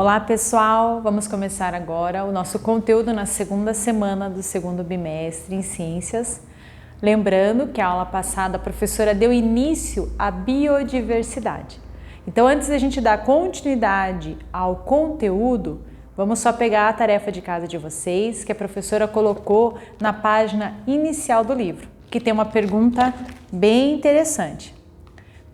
Olá pessoal, vamos começar agora o nosso conteúdo na segunda semana do segundo bimestre em Ciências. Lembrando que a aula passada a professora deu início à biodiversidade. Então antes da gente dar continuidade ao conteúdo, vamos só pegar a tarefa de casa de vocês que a professora colocou na página inicial do livro, que tem uma pergunta bem interessante.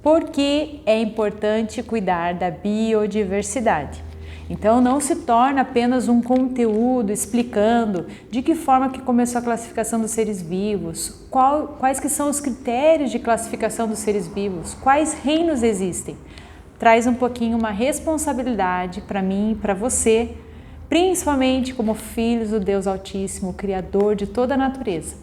Por que é importante cuidar da biodiversidade? Então não se torna apenas um conteúdo explicando de que forma que começou a classificação dos seres vivos, quais que são os critérios de classificação dos seres vivos, quais reinos existem. Traz um pouquinho uma responsabilidade para mim e para você, principalmente como filhos do Deus Altíssimo, Criador de toda a natureza.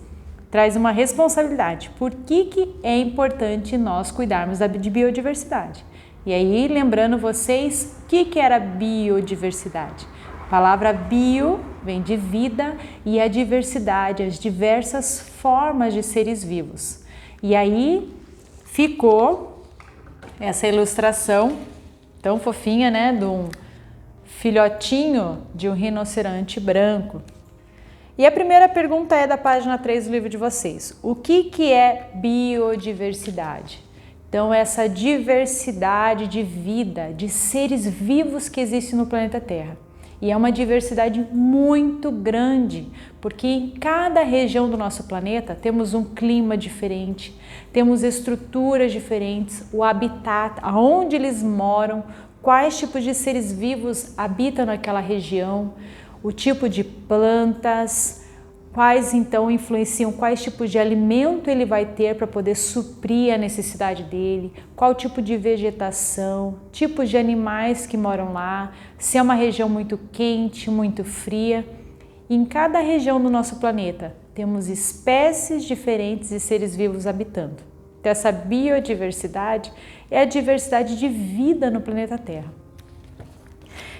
Traz uma responsabilidade. Por que é importante nós cuidarmos da biodiversidade? E aí, lembrando vocês, o que era biodiversidade? A palavra bio vem de vida e a diversidade, as diversas formas de seres vivos. E aí ficou essa ilustração tão fofinha, né, de um filhotinho de um rinoceronte branco. E a primeira pergunta é da página 3 do livro de vocês. O que é biodiversidade? Então, essa diversidade de vida, de seres vivos que existe no planeta Terra. E é uma diversidade muito grande, porque em cada região do nosso planeta temos um clima diferente, temos estruturas diferentes, o habitat, aonde eles moram, quais tipos de seres vivos habitam naquela região, o tipo de plantas, quais então influenciam, quais tipos de alimento ele vai ter para poder suprir a necessidade dele, qual tipo de vegetação, tipos de animais que moram lá, se é uma região muito quente, muito fria. Em cada região do nosso planeta temos espécies diferentes de seres vivos habitando. Então essa biodiversidade é a diversidade de vida no planeta Terra.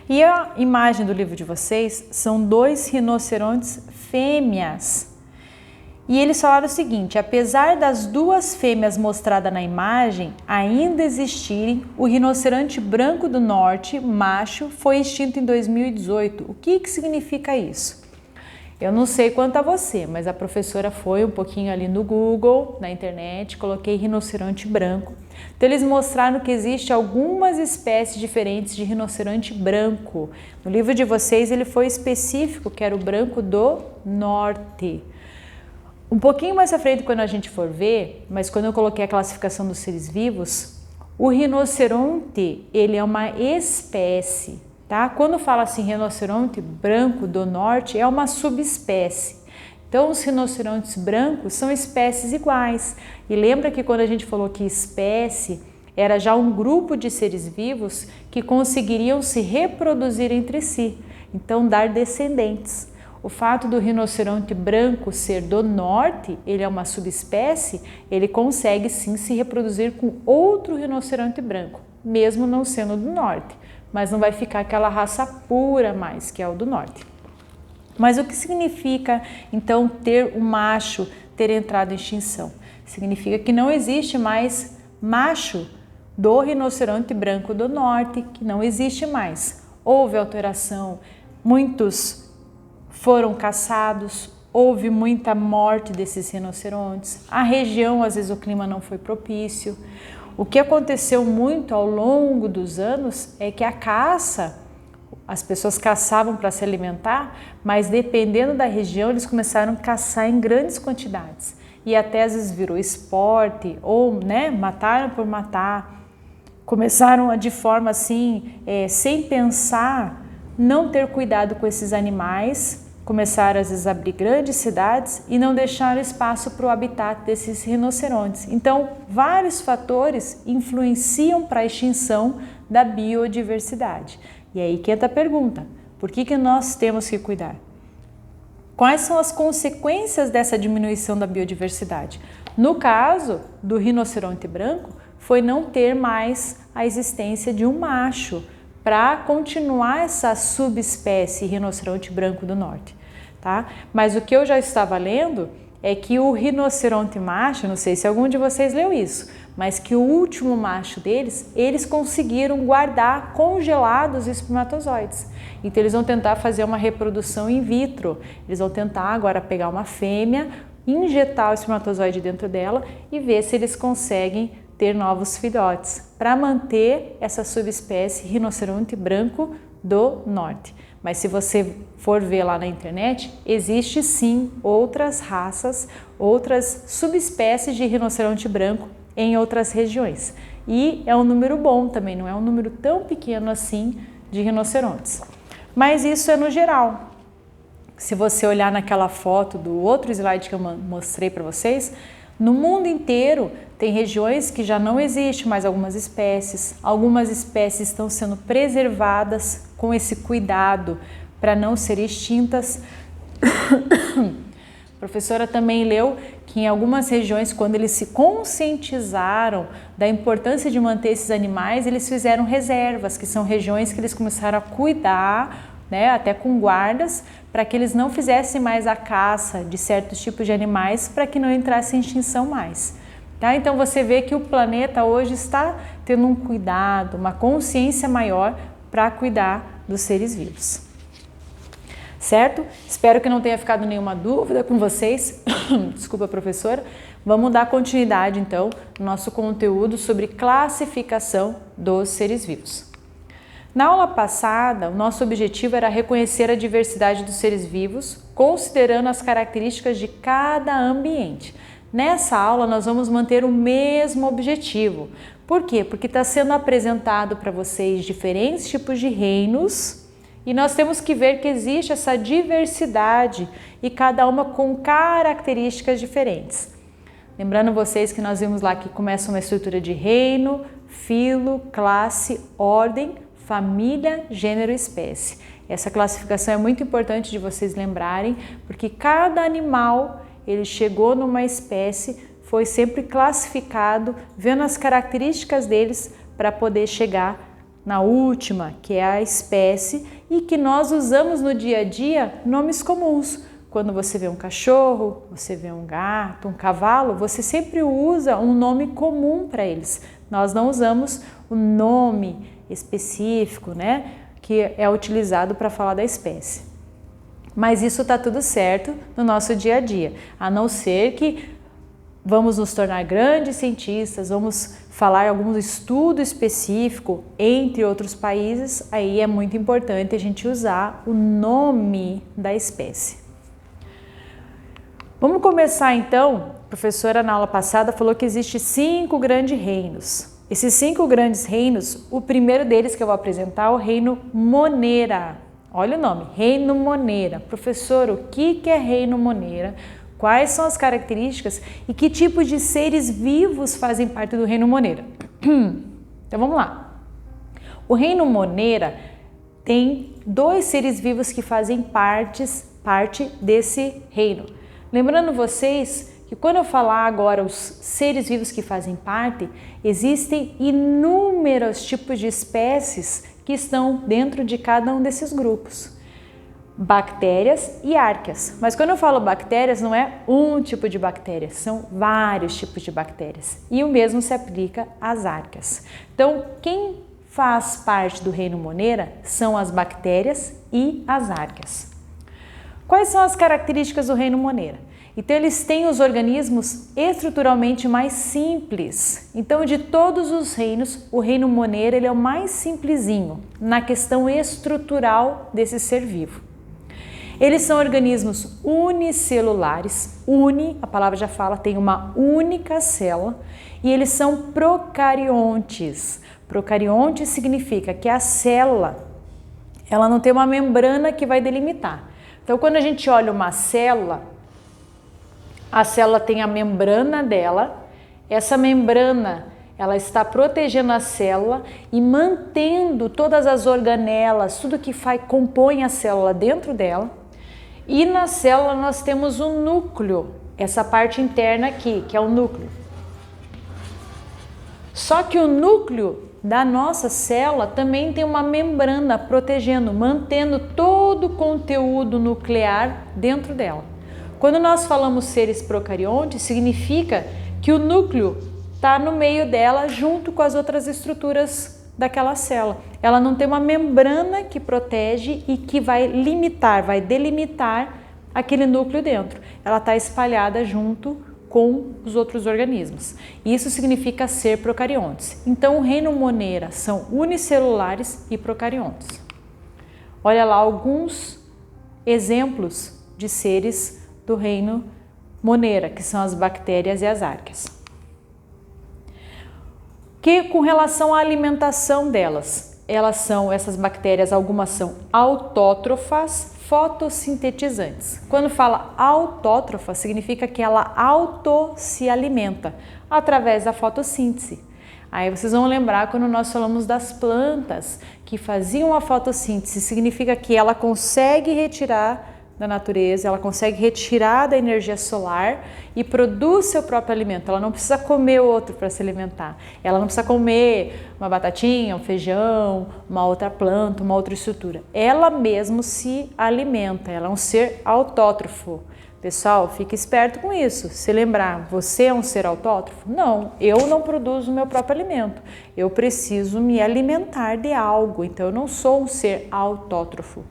E a imagem do livro de vocês são dois rinocerontes fêmeas. E eles falaram o seguinte: apesar das duas fêmeas mostradas na imagem ainda existirem, o rinoceronte branco do norte, macho, foi extinto em 2018. O que significa isso? Eu não sei quanto a você, mas a professora foi um pouquinho ali no Google, na internet, coloquei rinoceronte branco. Então eles mostraram que existe algumas espécies diferentes de rinoceronte branco. No livro de vocês ele foi específico, que era o branco do norte. Um pouquinho mais à frente, quando a gente for ver, mas quando eu coloquei a classificação dos seres vivos, o rinoceronte, ele é uma espécie. Tá? Quando fala assim rinoceronte branco do norte, é uma subespécie. Então os rinocerontes brancos são espécies iguais. E lembra que quando a gente falou que espécie era já um grupo de seres vivos que conseguiriam se reproduzir entre si, então dar descendentes. O fato do rinoceronte branco ser do norte, ele é uma subespécie, ele consegue sim se reproduzir com outro rinoceronte branco, mesmo não sendo do norte. Mas não vai ficar aquela raça pura mais, que é o do norte. Mas o que significa, então, ter um macho ter entrado em extinção? Significa que não existe mais macho do rinoceronte branco do norte, que não existe mais. Houve alteração, muitos foram caçados, houve muita morte desses rinocerontes. A região, às vezes, o clima não foi propício. O que aconteceu muito ao longo dos anos é que a caça, as pessoas caçavam para se alimentar, mas dependendo da região eles começaram a caçar em grandes quantidades e até às vezes virou esporte ou mataram por matar, começaram a, de forma assim, sem pensar, não ter cuidado com esses animais, começaram às vezes a abrir grandes cidades e não deixaram espaço para o habitat desses rinocerontes. Então, vários fatores influenciam para a extinção da biodiversidade. E aí que entra a pergunta: por que nós temos que cuidar? Quais são as consequências dessa diminuição da biodiversidade? No caso do rinoceronte branco, foi não ter mais a existência de um macho para continuar essa subespécie rinoceronte branco do norte, tá? Mas o que eu já estava lendo é que o rinoceronte macho, não sei se algum de vocês leu isso, mas que o último macho deles, eles conseguiram guardar congelados os espermatozoides. Então eles vão tentar fazer uma reprodução in vitro, eles vão tentar agora pegar uma fêmea, injetar o espermatozoide dentro dela e ver se eles conseguem ter novos filhotes, para manter essa subespécie rinoceronte branco do norte. Mas se você for ver lá na internet, existe sim outras raças, outras subespécies de rinoceronte branco em outras regiões. E é um número bom também, não é um número tão pequeno assim de rinocerontes. Mas isso é no geral. Se você olhar naquela foto do outro slide que eu mostrei para vocês, no mundo inteiro tem regiões que já não existe mais algumas espécies estão sendo preservadas com esse cuidado para não serem extintas. A professora também leu que em algumas regiões, quando eles se conscientizaram da importância de manter esses animais, eles fizeram reservas, que são regiões que eles começaram a cuidar, né, até com guardas, para que eles não fizessem mais a caça de certos tipos de animais, para que não entrasse em extinção mais. Tá? Então você vê que o planeta hoje está tendo um cuidado, uma consciência maior para cuidar dos seres vivos. Certo? Espero que não tenha ficado nenhuma dúvida com vocês. Desculpa, professora. Vamos dar continuidade então no nosso conteúdo sobre classificação dos seres vivos. Na aula passada, o nosso objetivo era reconhecer a diversidade dos seres vivos, considerando as características de cada ambiente. Nessa aula, nós vamos manter o mesmo objetivo. Por quê? Porque está sendo apresentado para vocês diferentes tipos de reinos e nós temos que ver que existe essa diversidade e cada uma com características diferentes. Lembrando vocês que nós vimos lá que começa uma estrutura de reino, filo, classe, ordem, família, gênero e espécie. Essa classificação é muito importante de vocês lembrarem, porque cada animal, ele chegou numa espécie, foi sempre classificado, vendo as características deles para poder chegar na última, que é a espécie, e que nós usamos no dia a dia nomes comuns. Quando você vê um cachorro, você vê um gato, um cavalo, você sempre usa um nome comum para eles. Nós não usamos o nome específico, né, que é utilizado para falar da espécie. Mas isso está tudo certo no nosso dia a dia, a não ser que vamos nos tornar grandes cientistas, vamos falar algum estudo específico entre outros países, aí é muito importante a gente usar o nome da espécie. Vamos começar então. A professora na aula passada falou que existe 5 grandes reinos. Esses 5 grandes reinos, o primeiro deles que eu vou apresentar é o reino Monera. Olha o nome, reino Monera. Professor, o que é reino Monera? Quais são as características e que tipo de seres vivos fazem parte do reino Monera? Então vamos lá. O reino Monera tem 2 seres vivos que fazem parte desse reino. Lembrando vocês que quando eu falar agora os seres vivos que fazem parte, existem inúmeros tipos de espécies que estão dentro de cada um desses grupos. Bactérias e árqueas. Mas quando eu falo bactérias, não é um tipo de bactéria, são vários tipos de bactérias. E o mesmo se aplica às árqueas. Então, quem faz parte do reino Monera são as bactérias e as árqueas. Quais são as características do reino Monera? Então, eles têm os organismos estruturalmente mais simples. Então, de todos os reinos, o reino Monera ele é o mais simplesinho na questão estrutural desse ser vivo. Eles são organismos unicelulares, a palavra já fala, tem uma única célula, e eles são procariontes. Procarionte significa que a célula, ela não tem uma membrana que vai delimitar. Então, quando a gente olha uma célula, a célula tem a membrana dela, essa membrana ela está protegendo a célula e mantendo todas as organelas, tudo que compõe a célula dentro dela. E na célula nós temos um núcleo, essa parte interna aqui, que é o núcleo. Só que o núcleo da nossa célula também tem uma membrana protegendo, mantendo todo o conteúdo nuclear dentro dela. Quando nós falamos seres procariontes, significa que o núcleo está no meio dela junto com as outras estruturas daquela célula. Ela não tem uma membrana que protege e que vai limitar, vai delimitar aquele núcleo dentro. Ela está espalhada junto com os outros organismos. Isso significa ser procariontes. Então, o reino Monera são unicelulares e procariontes. Olha lá alguns exemplos de seres do reino Monera, que são as bactérias e as arqueias. Que com relação à alimentação delas, essas bactérias, algumas são autótrofas, fotossintetizantes. Quando fala autótrofa, significa que ela se alimenta através da fotossíntese. Aí vocês vão lembrar quando nós falamos das plantas que faziam a fotossíntese, significa que ela consegue retirar da natureza, ela consegue retirar da energia solar e produz seu próprio alimento. Ela não precisa comer outro para se alimentar. Ela não precisa comer uma batatinha, um feijão, uma outra planta, uma outra estrutura. Ela mesmo se alimenta, ela é um ser autótrofo. Pessoal, fique esperto com isso. Se lembrar, você é um ser autótrofo? Não, eu não produzo o meu próprio alimento. Eu preciso me alimentar de algo, então eu não sou um ser autótrofo.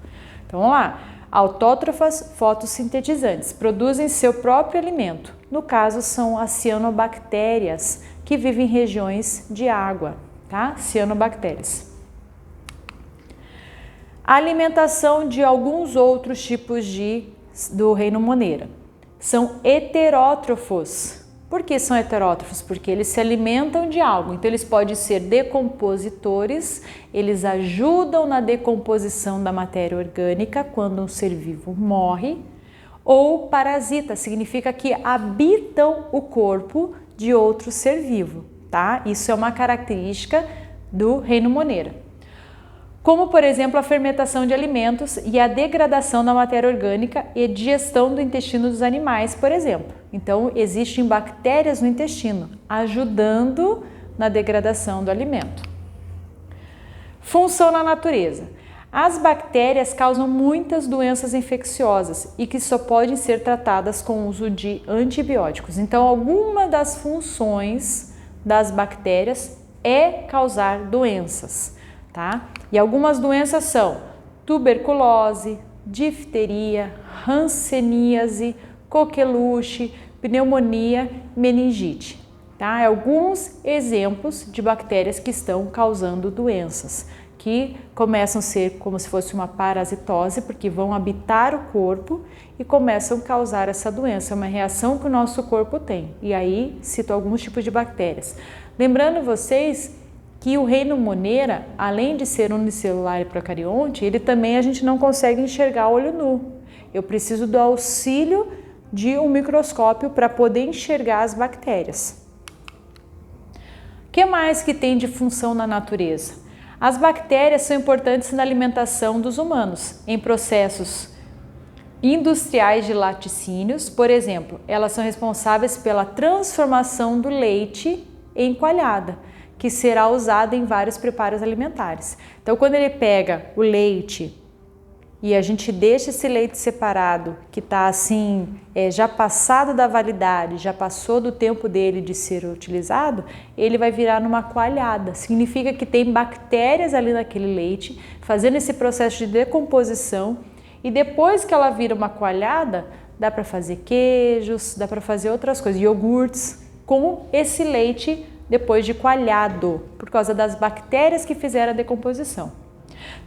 Então vamos lá. Autótrofas fotossintetizantes, produzem seu próprio alimento. No caso, são as cianobactérias, que vivem em regiões de água, tá? Cianobactérias. A alimentação de alguns outros tipos do reino Monera. São heterótrofos. Por que são heterótrofos? Porque eles se alimentam de algo. Então, eles podem ser decompositores, eles ajudam na decomposição da matéria orgânica quando um ser vivo morre, ou parasita, significa que habitam o corpo de outro ser vivo, tá? Isso é uma característica do reino Monera. Como, por exemplo, a fermentação de alimentos e a degradação da matéria orgânica e digestão do intestino dos animais, por exemplo. Então, existem bactérias no intestino, ajudando na degradação do alimento. Função na natureza. As bactérias causam muitas doenças infecciosas e que só podem ser tratadas com o uso de antibióticos. Então, alguma das funções das bactérias é causar doenças, tá? E algumas doenças são tuberculose, difteria, hanseníase, coqueluche, pneumonia, meningite. Tá? Alguns exemplos de bactérias que estão causando doenças, que começam a ser como se fosse uma parasitose, porque vão habitar o corpo e começam a causar essa doença, é uma reação que o nosso corpo tem. E aí cito alguns tipos de bactérias. Lembrando vocês que o reino Monera, além de ser unicelular e procarionte, ele também a gente não consegue enxergar a olho nu. Eu preciso do auxílio de um microscópio para poder enxergar as bactérias. O que mais que tem de função na natureza? As bactérias são importantes na alimentação dos humanos, em processos industriais de laticínios, por exemplo, elas são responsáveis pela transformação do leite em coalhada, que será usada em vários preparos alimentares. Então, quando ele pega o leite e a gente deixa esse leite separado, que está assim, já passado da validade, já passou do tempo dele de ser utilizado, ele vai virar numa coalhada. Significa que tem bactérias ali naquele leite, fazendo esse processo de decomposição, e depois que ela vira uma coalhada, dá para fazer queijos, dá para fazer outras coisas, iogurtes, com esse leite depois de coalhado, por causa das bactérias que fizeram a decomposição.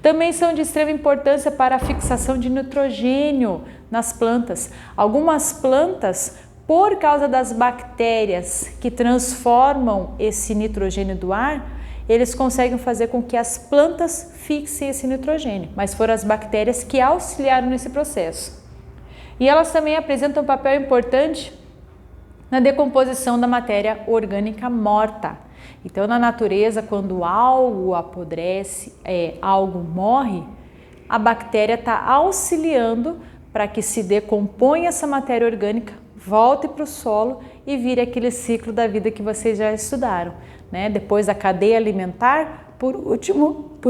Também são de extrema importância para a fixação de nitrogênio nas plantas. Algumas plantas, por causa das bactérias que transformam esse nitrogênio do ar, eles conseguem fazer com que as plantas fixem esse nitrogênio, mas foram as bactérias que auxiliaram nesse processo. E elas também apresentam um papel importante na decomposição da matéria orgânica morta. Então, na natureza, quando algo apodrece, algo morre, a bactéria está auxiliando para que se decomponha essa matéria orgânica, volte para o solo e vire aquele ciclo da vida que vocês já estudaram, né? Depois da cadeia alimentar, por último,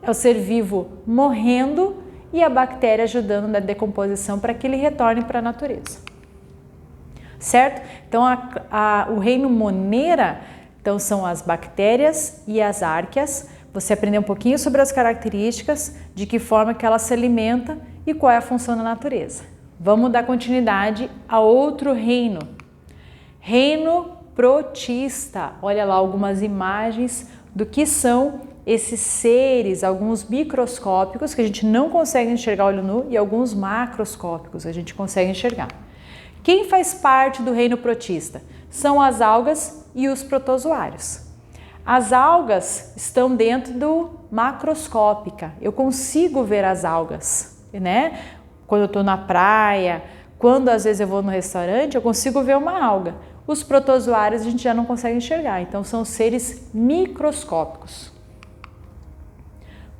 é o ser vivo morrendo e a bactéria ajudando na decomposição para que ele retorne para a natureza. Certo? Então, o reino Monera, então, são as bactérias e as árqueas. Você aprendeu um pouquinho sobre as características, de que forma que ela se alimenta e qual é a função da natureza. Vamos dar continuidade a outro reino. Reino protista. Olha lá algumas imagens do que são esses seres, alguns microscópicos que a gente não consegue enxergar a olho nu e alguns macroscópicos que a gente consegue enxergar. Quem faz parte do reino protista? São as algas e os protozoários. As algas estão dentro do macroscópica. Eu consigo ver as algas, né? Quando eu estou na praia, quando às vezes eu vou no restaurante, eu consigo ver uma alga. Os protozoários a gente já não consegue enxergar, então são seres microscópicos.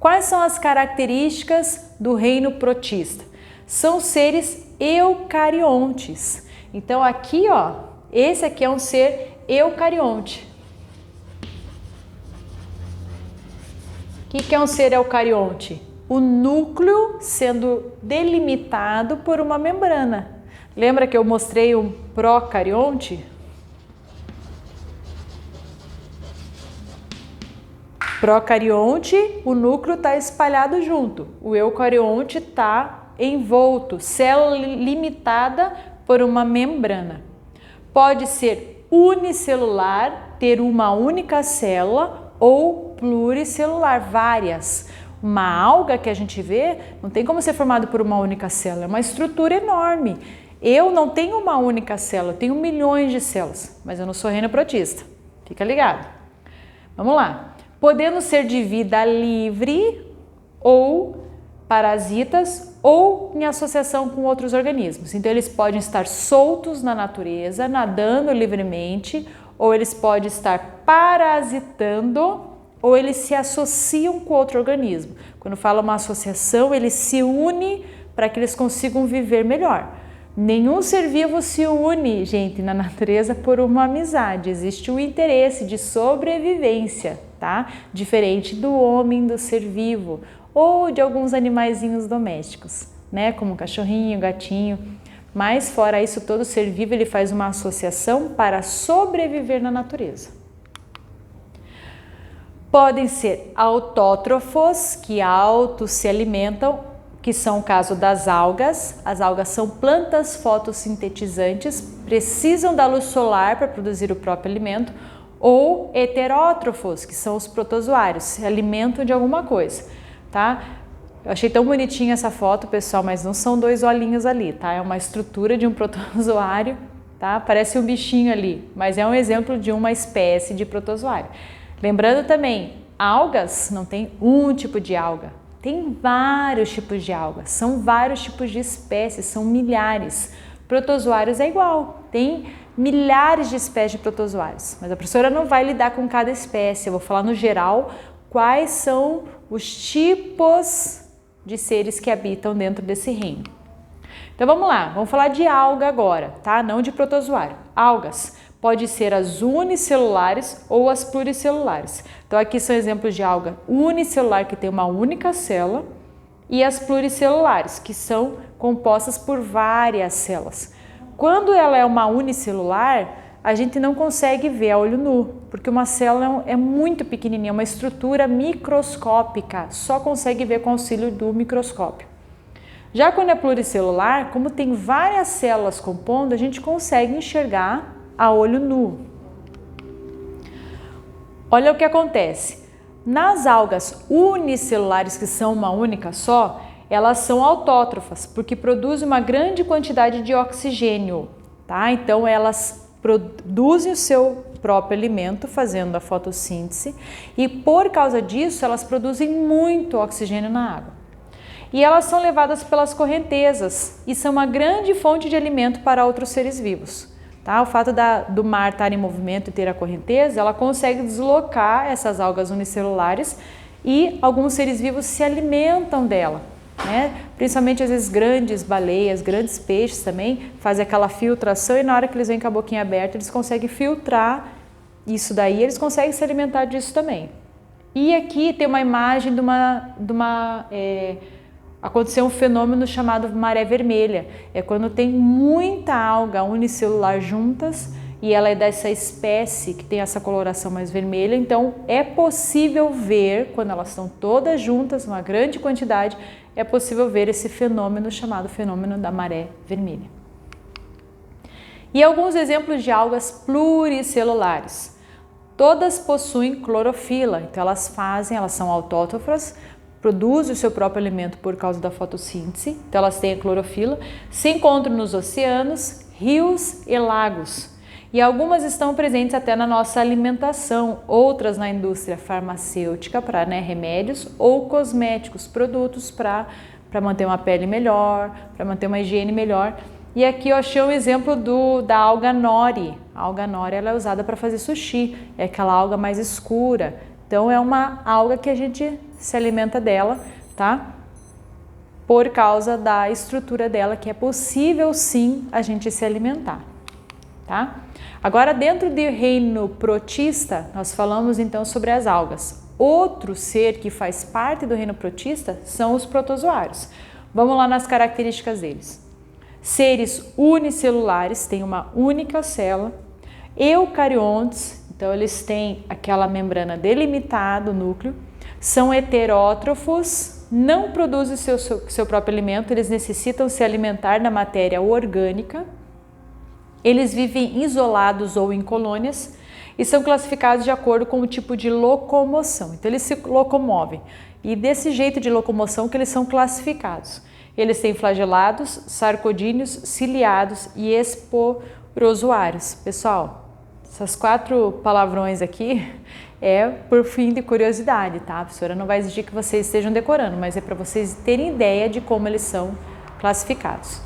Quais são as características do reino protista? São seres eucariontes. Então aqui, ó, esse aqui é um ser eucarionte. O que é um ser eucarionte? O núcleo sendo delimitado por uma membrana. Lembra que eu mostrei um procarionte? Procarionte, o núcleo está espalhado junto. O eucarionte está envolto, célula limitada por uma membrana. Pode ser unicelular, ter uma única célula, ou pluricelular, várias. Uma alga que a gente vê não tem como ser formado por uma única célula, é uma estrutura enorme. Eu não tenho uma única célula, eu tenho milhões de células, mas eu não sou reino protista. Fica ligado. Vamos lá. Podendo ser de vida livre ou parasitas ou em associação com outros organismos. Então eles podem estar soltos na natureza, nadando livremente, ou eles podem estar parasitando, ou eles se associam com outro organismo. Quando fala uma associação, eles se unem para que eles consigam viver melhor. Nenhum ser vivo se une, gente, na natureza por uma amizade. Existe um interesse de sobrevivência, tá? Diferente do homem, do ser vivo, ou de alguns animaizinhos domésticos, né? Como cachorrinho, gatinho. Mas fora isso, todo ser vivo ele faz uma associação para sobreviver na natureza. Podem ser autótrofos, que se alimentam, que são o caso das algas. As algas são plantas fotossintetizantes, precisam da luz solar para produzir o próprio alimento, ou heterótrofos, que são os protozoários, se alimentam de alguma coisa, tá? Eu achei tão bonitinha essa foto, pessoal, mas não são dois olhinhos ali, tá? É uma estrutura de um protozoário, tá? Parece um bichinho ali, mas é um exemplo de uma espécie de protozoário. Lembrando também, algas não tem um tipo de alga, tem vários tipos de algas, são vários tipos de espécies, são milhares. Protozoários é igual, tem milhares de espécies de protozoários, mas a professora não vai lidar com cada espécie, eu vou falar no geral quais são os tipos de seres que habitam dentro desse reino. Então vamos lá, vamos falar de alga agora, tá? Não de protozoário. Algas. Pode ser as unicelulares ou as pluricelulares. Então aqui são exemplos de alga unicelular que tem uma única célula e as pluricelulares que são compostas por várias células. Quando ela é uma unicelular, a gente não consegue ver a olho nu, porque uma célula é muito pequenininha, uma estrutura microscópica, só consegue ver com auxílio do microscópio. Já quando é pluricelular, como tem várias células compondo, a gente consegue enxergar a olho nu. Olha o que acontece. Nas algas unicelulares, que são uma única só, elas são autótrofas, porque produzem uma grande quantidade de oxigênio, tá? Então elas produzem o seu próprio alimento fazendo a fotossíntese e por causa disso elas produzem muito oxigênio na água. E elas são levadas pelas correntezas e são uma grande fonte de alimento para outros seres vivos. Tá? O fato do mar estar em movimento e ter a correnteza, ela consegue deslocar essas algas unicelulares e alguns seres vivos se alimentam dela, né? Principalmente às vezes grandes baleias, grandes peixes também fazem aquela filtração e na hora que eles vêm com a boquinha aberta eles conseguem filtrar isso daí, eles conseguem se alimentar disso também. E aqui tem uma imagem de uma aconteceu um fenômeno chamado maré vermelha. É quando tem muita alga unicelular juntas e ela é dessa espécie que tem essa coloração mais vermelha. Então é possível ver, quando elas estão todas juntas, uma grande quantidade, é possível ver esse fenômeno chamado fenômeno da maré vermelha. E alguns exemplos de algas pluricelulares. Todas possuem clorofila, então elas são autótrofas, produzem o seu próprio alimento por causa da fotossíntese, então elas têm a clorofila, se encontram nos oceanos, rios e lagos. E algumas estão presentes até na nossa alimentação, outras na indústria farmacêutica para remédios ou cosméticos, produtos para manter uma pele melhor, para manter uma higiene melhor. E aqui eu achei um exemplo da alga nori. A alga nori ela é usada para fazer sushi, é aquela alga mais escura. Então é uma alga que a gente se alimenta dela, tá? Por causa da estrutura dela, que é possível sim a gente se alimentar, tá? Agora, dentro do reino protista, nós falamos então sobre as algas. Outro ser que faz parte do reino protista são os protozoários. Vamos lá nas características deles. Seres unicelulares, têm uma única célula. Eucariontes, então eles têm aquela membrana delimitada, o núcleo. São heterótrofos, não produzem seu próprio alimento, eles necessitam se alimentar da matéria orgânica. Eles vivem isolados ou em colônias e são classificados de acordo com o tipo de locomoção. Então eles se locomovem e desse jeito de locomoção que eles são classificados. Eles têm flagelados, sarcodíneos, ciliados e esporozoários. Pessoal, essas 4 palavrões aqui é por fim de curiosidade, tá? A professora não vai exigir que vocês estejam decorando, mas é para vocês terem ideia de como eles são classificados.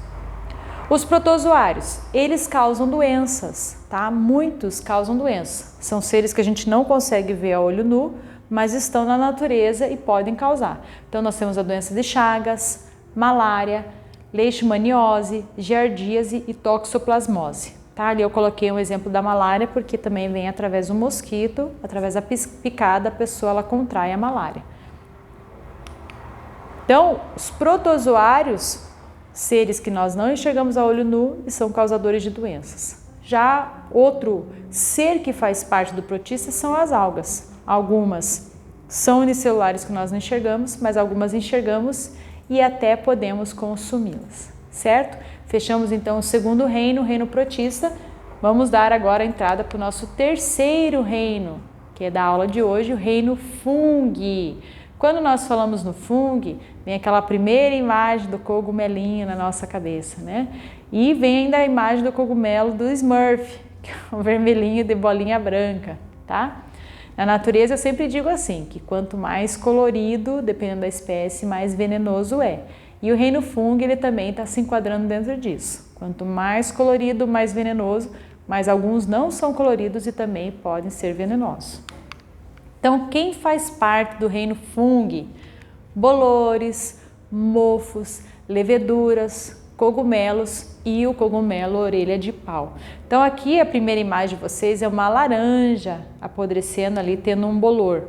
Os protozoários, eles causam doenças, tá? Muitos causam doenças. São seres que a gente não consegue ver a olho nu, mas estão na natureza e podem causar. Então nós temos a doença de Chagas, malária, leishmaniose, giardíase e toxoplasmose. Tá? Ali eu coloquei um exemplo da malária porque também vem através do mosquito, através da picada, a pessoa ela contrai a malária. Então, os protozoários, seres que nós não enxergamos a olho nu e são causadores de doenças. Já outro ser que faz parte do protista são as algas. Algumas são unicelulares que nós não enxergamos, mas algumas enxergamos e até podemos consumi-las, certo? Fechamos então o segundo reino, o reino protista. Vamos dar agora a entrada para o nosso terceiro reino, que é da aula de hoje, o reino fungi. Quando nós falamos no fungi, vem aquela primeira imagem do cogumelinho na nossa cabeça, né? E vem ainda a imagem do cogumelo do Smurf, que é um vermelhinho de bolinha branca, tá? Na natureza eu sempre digo assim, que quanto mais colorido, dependendo da espécie, mais venenoso é. E o reino fungi ele também está se enquadrando dentro disso. Quanto mais colorido, mais venenoso, mas alguns não são coloridos e também podem ser venenosos. Então, quem faz parte do reino fungi? Bolores, mofos, leveduras, cogumelos e o cogumelo orelha de pau. Então, aqui a primeira imagem de vocês é uma laranja apodrecendo ali, tendo um bolor.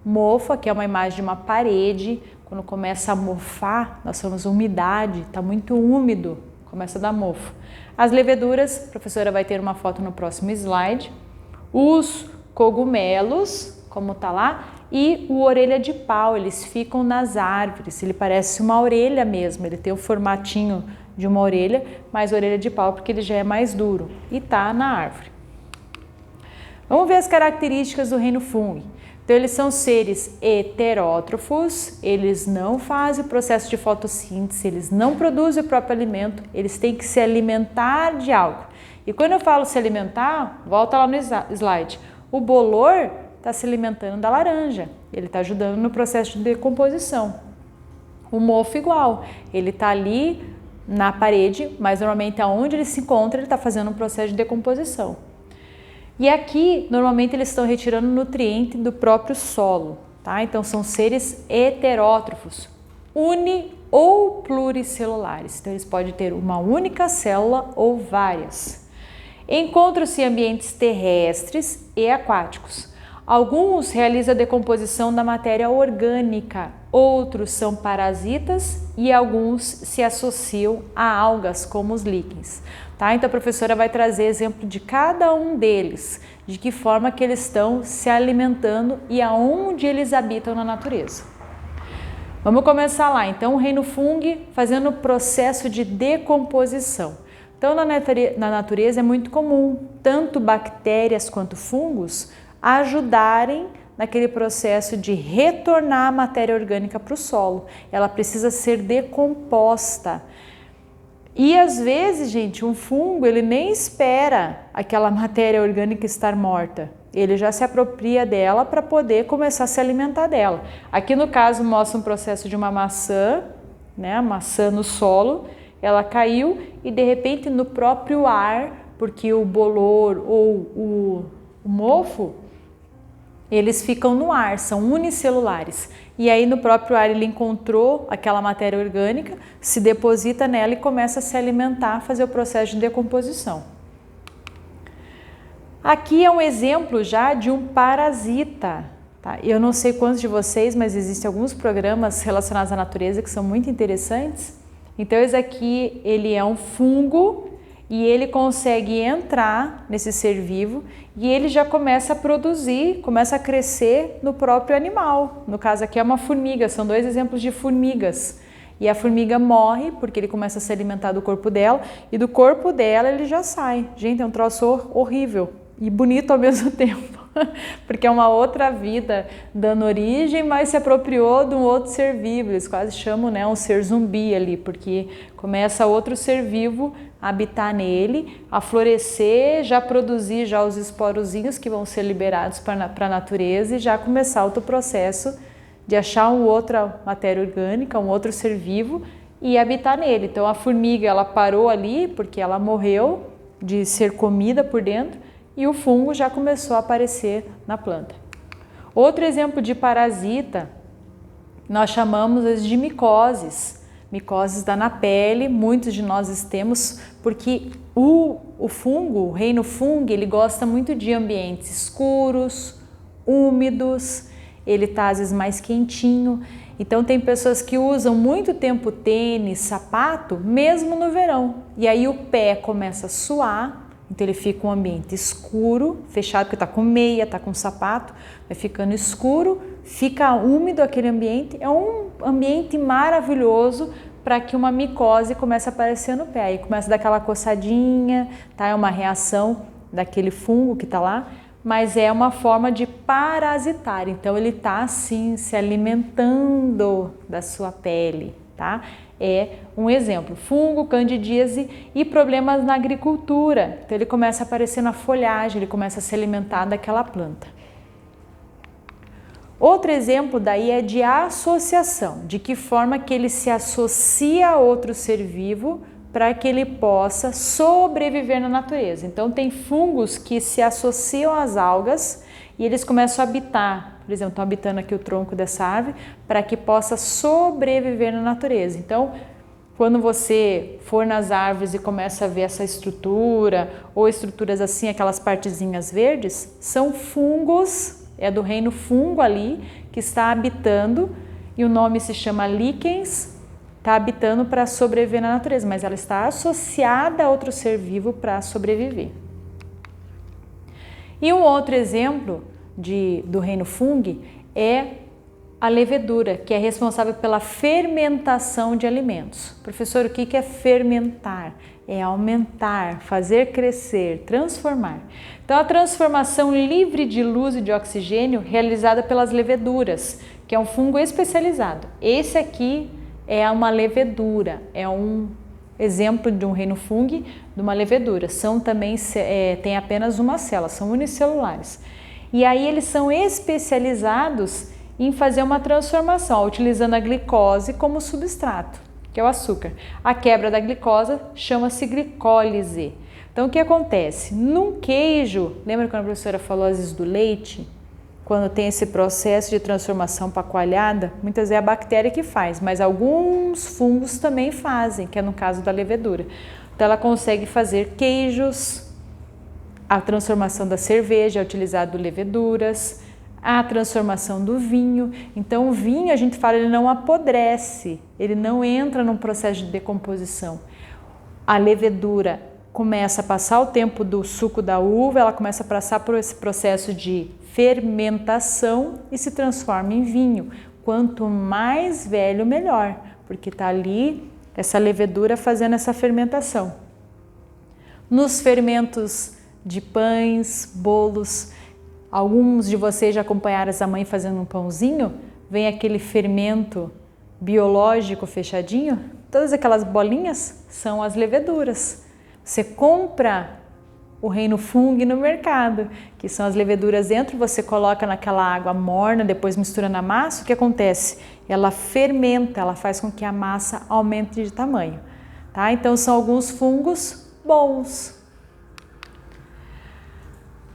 Mofo, aqui é uma imagem de uma parede. Quando começa a mofar, nós chamamos umidade, está muito úmido, começa a dar mofo. As leveduras, a professora vai ter uma foto no próximo slide. Os cogumelos, como está lá, e o orelha de pau, eles ficam nas árvores, ele parece uma orelha mesmo, ele tem o formatinho de uma orelha, mas orelha de pau porque ele já é mais duro e está na árvore. Vamos ver as características do reino fungi. Então eles são seres heterótrofos, eles não fazem o processo de fotossíntese, eles não produzem o próprio alimento, eles têm que se alimentar de algo. E quando eu falo se alimentar, volta lá no slide, o bolor está se alimentando da laranja, ele está ajudando no processo de decomposição. O mofo igual, ele está ali na parede, mas normalmente aonde ele se encontra, ele está fazendo um processo de decomposição. E aqui, normalmente eles estão retirando nutriente do próprio solo, tá? Então são seres heterótrofos, uni ou pluricelulares, então eles podem ter uma única célula ou várias. Encontram-se em ambientes terrestres e aquáticos. Alguns realizam a decomposição da matéria orgânica, outros são parasitas e alguns se associam a algas, como os líquens. Tá? Então a professora vai trazer exemplo de cada um deles, de que forma que eles estão se alimentando e aonde eles habitam na natureza. Vamos começar lá. Então o reino fungo fazendo o processo de decomposição. Então na natureza é muito comum tanto bactérias quanto fungos ajudarem naquele processo de retornar a matéria orgânica para o solo. Ela precisa ser decomposta. E às vezes, gente, um fungo ele nem espera aquela matéria orgânica estar morta. Ele já se apropria dela para poder começar a se alimentar dela. Aqui no caso mostra um processo de uma maçã, né? A maçã no solo, ela caiu e de repente no próprio ar, porque o bolor ou o mofo, eles ficam no ar, são unicelulares. E aí no próprio ar ele encontrou aquela matéria orgânica, se deposita nela e começa a se alimentar, fazer o processo de decomposição. Aqui é um exemplo já de um parasita. Tá? Eu não sei quantos de vocês, mas existem alguns programas relacionados à natureza que são muito interessantes. Então esse aqui ele é um fungo e ele consegue entrar nesse ser vivo e ele já começa a produzir, começa a crescer no próprio animal. No caso aqui é uma formiga, são dois exemplos de formigas. E a formiga morre porque ele começa a se alimentar do corpo dela e do corpo dela ele já sai. Gente, é um troço horrível e bonito ao mesmo tempo, porque é uma outra vida dando origem, mas se apropriou de um outro ser vivo. Eles quase chamam, né, um ser zumbi ali, porque começa outro ser vivo a habitar nele, a florescer, já produzir já os esporozinhos que vão ser liberados para a natureza e já começar outro processo de achar uma outra matéria orgânica, um outro ser vivo e habitar nele. Então a formiga ela parou ali porque ela morreu de ser comida por dentro e o fungo já começou a aparecer na planta. Outro exemplo de parasita nós chamamos de micoses. Micoses dá na pele, muitos de nós temos, porque o fungo, o reino fungo, ele gosta muito de ambientes escuros, úmidos, ele está às vezes mais quentinho. Então tem pessoas que usam muito tempo tênis, sapato, mesmo no verão. E aí o pé começa a suar, então ele fica um ambiente escuro, fechado, porque está com meia, está com sapato, vai ficando escuro, fica úmido aquele ambiente. É um ambiente maravilhoso para que uma micose comece a aparecer no pé. Aí começa a dar aquela coçadinha, tá? É uma reação daquele fungo que está lá, mas é uma forma de parasitar. Então ele está assim se alimentando da sua pele, tá? É um exemplo, fungo, candidíase e problemas na agricultura. Então ele começa a aparecer na folhagem, ele começa a se alimentar daquela planta. Outro exemplo daí é de associação, de que forma que ele se associa a outro ser vivo para que ele possa sobreviver na natureza. Então tem fungos que se associam às algas e eles começam a habitar, por exemplo, estão habitando aqui o tronco dessa árvore para que possa sobreviver na natureza. Então, quando você for nas árvores e começa a ver essa estrutura ou estruturas assim, aquelas partezinhas verdes, são fungos. É do reino fungo ali que está habitando e o nome se chama líquens, está habitando para sobreviver na natureza, mas ela está associada a outro ser vivo para sobreviver. E um outro exemplo do reino fungo é a levedura, que é responsável pela fermentação de alimentos. Professor, o que é fermentar? É aumentar, fazer crescer, transformar. Então a transformação livre de luz e de oxigênio realizada pelas leveduras, que é um fungo especializado. Esse aqui é uma levedura, é um exemplo de um reino fungo, de uma levedura. São também, tem apenas uma célula, são unicelulares. E aí eles são especializados em fazer uma transformação, utilizando a glicose como substrato, que é o açúcar. A quebra da glicose chama-se glicólise. Então o que acontece? Num queijo, lembra quando a professora falou às vezes do leite? Quando tem esse processo de transformação para coalhada, muitas vezes é a bactéria que faz, mas alguns fungos também fazem, que é no caso da levedura. Então ela consegue fazer queijos, a transformação da cerveja é utilizado leveduras, a transformação do vinho. Então o vinho, a gente fala, ele não apodrece, ele não entra num processo de decomposição. A levedura começa a passar o tempo do suco da uva, ela começa a passar por esse processo de fermentação e se transforma em vinho. Quanto mais velho, melhor, porque está ali essa levedura fazendo essa fermentação. Nos fermentos de pães, bolos, alguns de vocês já acompanharam essa mãe fazendo um pãozinho, vem aquele fermento biológico fechadinho, todas aquelas bolinhas são as leveduras. Você compra o Reino Fung no mercado, que são as leveduras dentro, você coloca naquela água morna, depois mistura na massa, o que acontece? Ela fermenta, ela faz com que a massa aumente de tamanho, tá? Então são alguns fungos bons.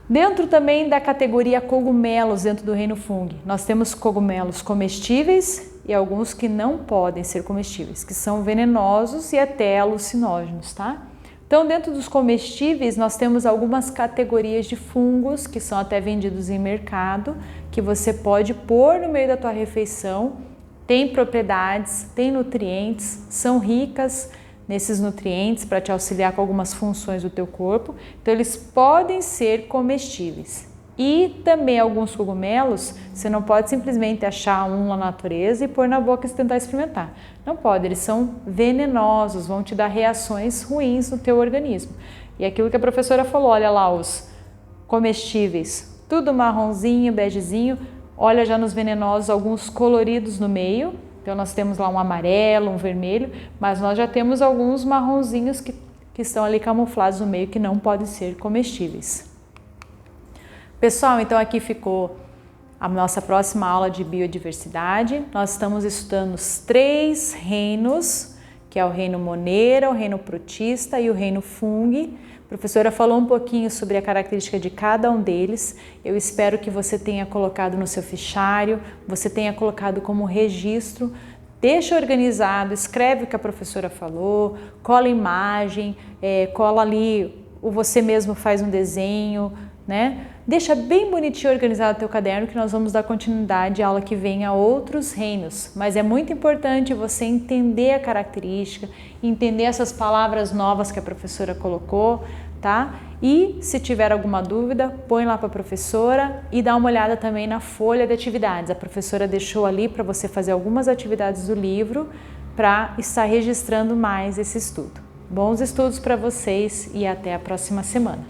Dentro também da categoria cogumelos dentro do Reino Fung, nós temos cogumelos comestíveis e alguns que não podem ser comestíveis, que são venenosos e até alucinógenos, tá? Então, dentro dos comestíveis, nós temos algumas categorias de fungos que são até vendidos em mercado, que você pode pôr no meio da tua refeição, tem propriedades, tem nutrientes, são ricas nesses nutrientes para te auxiliar com algumas funções do teu corpo, então eles podem ser comestíveis. E também alguns cogumelos, você não pode simplesmente achar um na natureza e pôr na boca e tentar experimentar. Não pode, eles são venenosos, vão te dar reações ruins no teu organismo. E aquilo que a professora falou, olha lá os comestíveis, tudo marronzinho, begezinho, olha já nos venenosos alguns coloridos no meio. Então nós temos lá um amarelo, um vermelho, mas nós já temos alguns marronzinhos que estão ali camuflados no meio que não podem ser comestíveis. Pessoal, então aqui ficou a nossa próxima aula de biodiversidade. Nós estamos estudando os 3 reinos, que é o reino moneira, o reino protista e o reino Fung. A professora falou um pouquinho sobre a característica de cada um deles. Eu espero que você tenha colocado no seu fichário, você tenha colocado como registro. Deixa organizado, escreve o que a professora falou, cola imagem, cola ali, ou você mesmo faz um desenho, né? Deixa bem bonitinho organizado o teu caderno que nós vamos dar continuidade à aula que vem a outros reinos. Mas é muito importante você entender a característica, entender essas palavras novas que a professora colocou, tá? E se tiver alguma dúvida, põe lá para a professora e dá uma olhada também na folha de atividades. A professora deixou ali para você fazer algumas atividades do livro para estar registrando mais esse estudo. Bons estudos para vocês e até a próxima semana.